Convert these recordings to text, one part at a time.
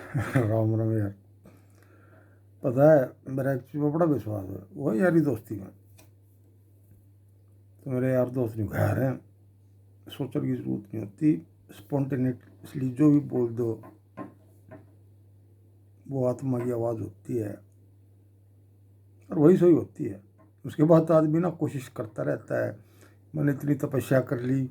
राम राम यार। पता है मेरा एक चीज़ में बड़ा विश्वास है, वो है यारी दोस्ती में। तो मेरे यार दोस्त नहीं कह रहे हैं, सोचने की जरूरत नहीं होती, स्पॉन्टेनियसली जो भी बोल दो वो आत्मा की आवाज़ होती है और वही सही होती है। उसके बाद तो आदमी ना कोशिश करता रहता है, मैंने इतनी तपस्या कर ली,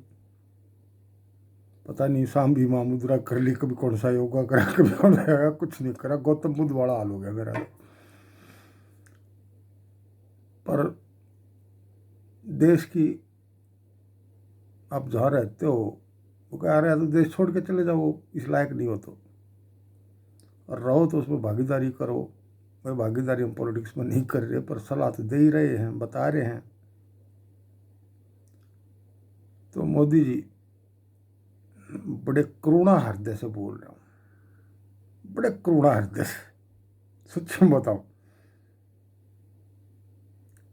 पता नहीं शाम भी माँ मुद्रा कर ली, कभी कौन सा योगा करा, कभी कौन सा योगा, कुछ नहीं करा। गौतम बुद्ध वाला हाल हो गया मेरा तो। पर देश की आप जहाँ रहते हो वो कह रहे हैं तो देश छोड़ के चले जाओ, इस लायक नहीं हो तो, और रहो तो उसमें भागीदारी करो। भाई भागीदारी हम पॉलिटिक्स में नहीं कर रहे, पर सलाह तो दे ही रहे हैं, बता रहे हैं। तो मोदी जी बड़े करुणा हृदय से बोल रहे हो, बड़े करुणा हृदय से, सच में बताओ।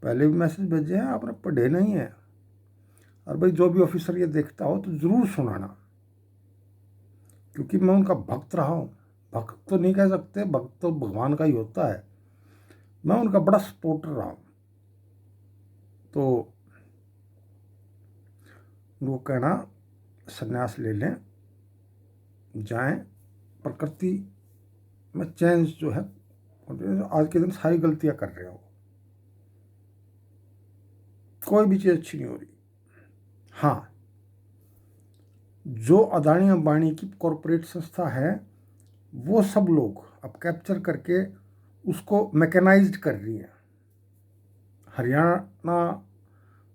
पहले भी मैसेज भेजे हैं, आपने पढ़े नहीं है। और भाई जो भी ऑफिसर ये देखता हो तो ज़रूर सुनाना, क्योंकि मैं उनका भक्त रहा हूँ। भक्त तो नहीं कह सकते, भक्त तो भगवान का ही होता है। मैं उनका बड़ा सपोर्टर रहा हूँ। तो वो कहना संन्यास ले लें, जाएं, प्रकृति में चेंज जो है, आज के दिन सारी गलतियां कर रहे हो, कोई भी चीज़ अच्छी नहीं हो रही। हाँ, जो अदानी अंबानी की कॉरपोरेट संस्था है वो सब लोग अब कैप्चर करके उसको मैकेनाइज्ड कर रही है। हरियाणा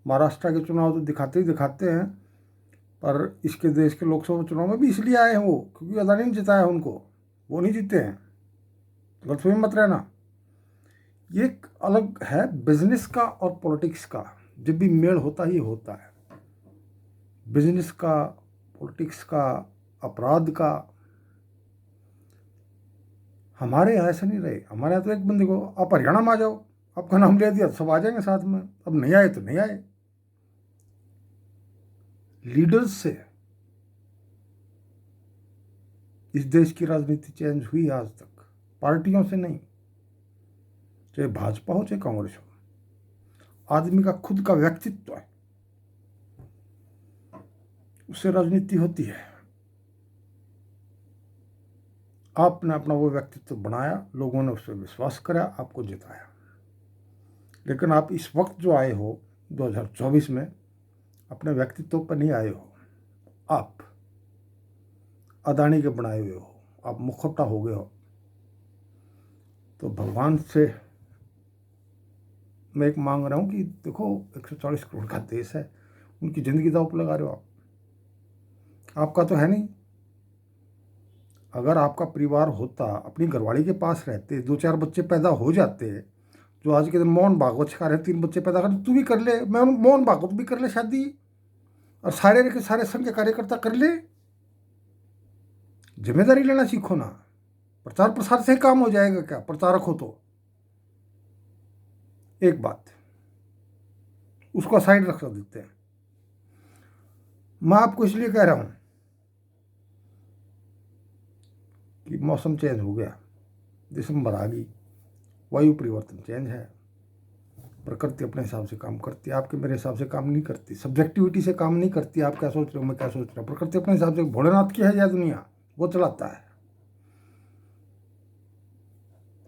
महाराष्ट्र के चुनाव तो दिखाते ही दिखाते हैं, पर इसके देश के लोकसभा चुनाव में भी इसलिए आए हैं वो, क्योंकि अदानी ने जिताया उनको, वो नहीं जीते हैं। गलतफहमी मत रहना। ये एक अलग है बिजनेस का और पॉलिटिक्स का, जब भी मेल होता ही होता है, बिजनेस का, पॉलिटिक्स का, अपराध का। हमारे यहाँ ऐसा नहीं रहे। हमारे यहाँ तो एक बंदे को आप हरियाणा में आ जाओ, आपका नाम ले दिया सब आ जाएंगे साथ में। अब नहीं आए तो नहीं आए। लीडर्स से इस देश की राजनीति चेंज हुई आज तक, पार्टियों से नहीं, चाहे भाजपा हो चाहे कांग्रेस हो। आदमी का खुद का व्यक्तित्व है, उससे राजनीति होती है। आपने अपना वो व्यक्तित्व बनाया, लोगों ने उस पर विश्वास करा, आपको जिताया। लेकिन आप इस वक्त जो आए हो 2024 में, अपने व्यक्तित्व पर नहीं आए हो। आप अदानी के बनाए हुए हो, आप मुखौटा हो गए हो। तो भगवान से मैं एक मांग रहा हूँ कि देखो 140 करोड़ का देश है, उनकी ज़िंदगी दांव पर लगा रहे हो आप। आपका तो है नहीं। अगर आपका परिवार होता, अपनी घरवाली के पास रहते, 2-4 बच्चे पैदा हो जाते, जो आज के दिन मोहन भागवत सिखा रहे, 3 बच्चे पैदा कर, तू भी कर ले, मैं मोहन भागवत भी कर ले शादी, और सारे के सारे संघ के कार्यकर्ता कर ले। जिम्मेदारी लेना सीखो ना। प्रचार प्रसार से काम हो जाएगा क्या? प्रचारक हो तो एक बात, उसको साइड रख देते हैं। मैं आपको इसलिए कह रहा हूं कि मौसम चेंज हो गया, दिसंबर आ गई, वायु परिवर्तन चेंज है। प्रकृति अपने हिसाब से काम करती है, आपके मेरे हिसाब से काम नहीं करती, सब्जेक्टिविटी से काम नहीं करती। आप क्या सोच रहे हो, मैं क्या सोच रहा हूँ, प्रकृति अपने हिसाब से, भोलेनाथ की है यह दुनिया, वो चलाता है।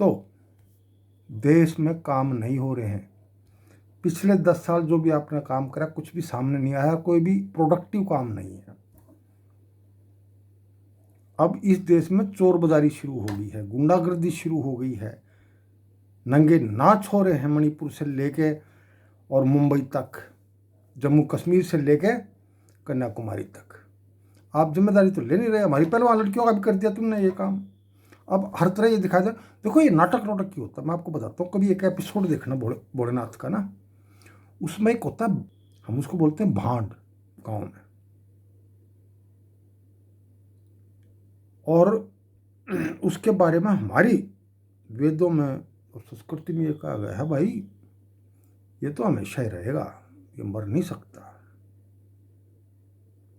तो देश में काम नहीं हो रहे हैं। पिछले 10 साल जो भी आपने काम करा, कुछ भी सामने नहीं आया, कोई भी प्रोडक्टिव काम नहीं है। अब इस देश में चोर बाजारी शुरू हो गई है, गुंडागर्दी शुरू हो गई है, नंगे नाच हो रहे हैं मणिपुर से लेके और मुंबई तक, जम्मू कश्मीर से लेके कन्याकुमारी तक। आप जिम्मेदारी तो ले नहीं रहे। हमारी पहलवान लड़कियों का भी कर दिया तुमने ये काम। अब हर तरह ये दिखाई दे। देखो ये नाटक नाटक क्यों होता है, मैं आपको बताता हूँ। कभी एक एपिसोड देखना भोलेनाथ का ना, उसमें एक होता है, हम उसको बोलते हैं भांड गाँव में, और उसके बारे में हमारी वेदों में और संस्कृति में ये कहा गया है, भाई ये तो हमेशा ही रहेगा, ये मर नहीं सकता।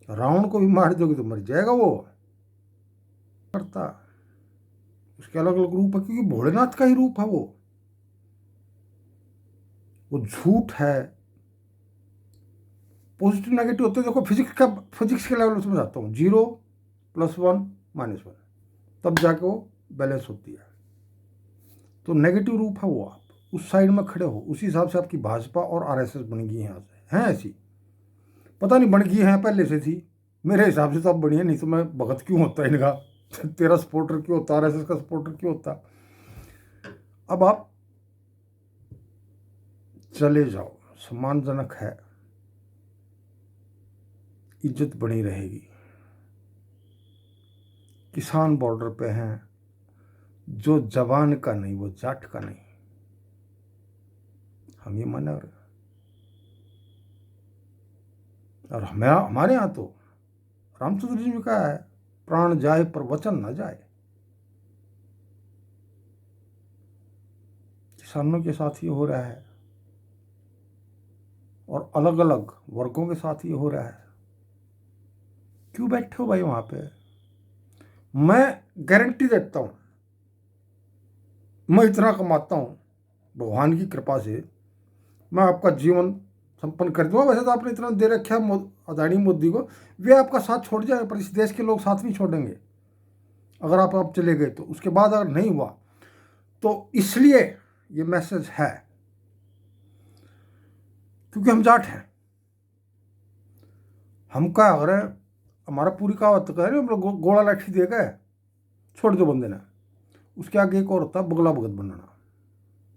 रावण को भी मार दोगे तो मर जाएगा वो। करता उसके अलग अलग रूप है, क्योंकि भोलेनाथ का ही रूप है वो झूठ है। पॉजिटिव नेगेटिव होते हैं, देखो फिजिक्स के लेवल में समझाता हूँ, 0 + 1 -1, तब जाके वो बैलेंस होती है। तो नेगेटिव रूप है वो, आप उस साइड में खड़े हो, उसी हिसाब से आपकी भाजपा और आरएसएस बन गई यहाँ से, हैं ऐसी, पता नहीं बन गई है पहले से थी, मेरे हिसाब से तो अब बनी है, नहीं तो मैं भगत क्यों होता इनका तेरा सपोर्टर क्यों होता, आरएसएस का सपोर्टर क्यों होता। अब आप चले जाओ, सम्मानजनक है, इज्जत बनी रहेगी। किसान बॉर्डर पे हैं, जो जवान का नहीं वो जाट का नहीं, हम ये माने। और हमारे यहाँ तो रामचंद्र जी ने कहा है, प्राण जाए पर वचन न जाए। किसानों के साथ ये हो रहा है और अलग अलग वर्गों के साथ ये हो रहा है। क्यों बैठे हो भाई वहां पे? मैं गारंटी देता हूं, मैं इतना कमाता हूं भगवान की कृपा से, मैं आपका जीवन संपन्न कर दूंगा। वैसे तो आपने इतना दे रखा है अदानी मोदी को, वे आपका साथ छोड़ जाएंगे, पर इस देश के लोग साथ नहीं छोड़ेंगे अगर आप अब चले गए तो। उसके बाद अगर नहीं हुआ तो इसलिए ये मैसेज है, क्योंकि हम जाट हैं। हम क्या अगर हमारा पूरी कहावत कह रहे हम लोग गोला लाठी दे गए छोड़ दो बंदे ने, उसके आगे एक और होता है बुगला भगत बनना।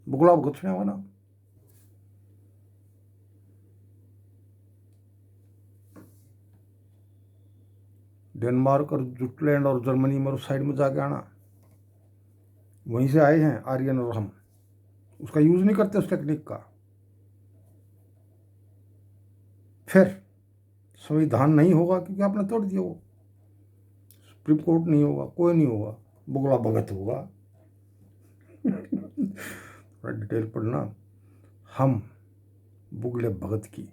बुगला भगत सुना हुआ ना? डेनमार्क और जुटलैंड और जर्मनी में उस साइड में जाके आना, वहीं से आए हैं आर्यन और हम, उसका यूज नहीं करते उस टेक्निक का। फिर संविधान नहीं होगा क्योंकि आपने तोड़ दिया, वो सुप्रीम कोर्ट नहीं होगा, कोई नहीं होगा, बुगला भगत होगा। थोड़ा डिटेल पढ़ना। हम बुगले भगत की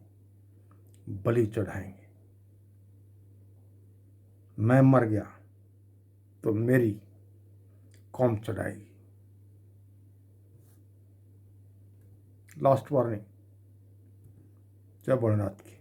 बलि चढ़ाएंगे। मैं मर गया तो मेरी कौम चढ़ाएगी। Last warning. जय भोलेनाथ की।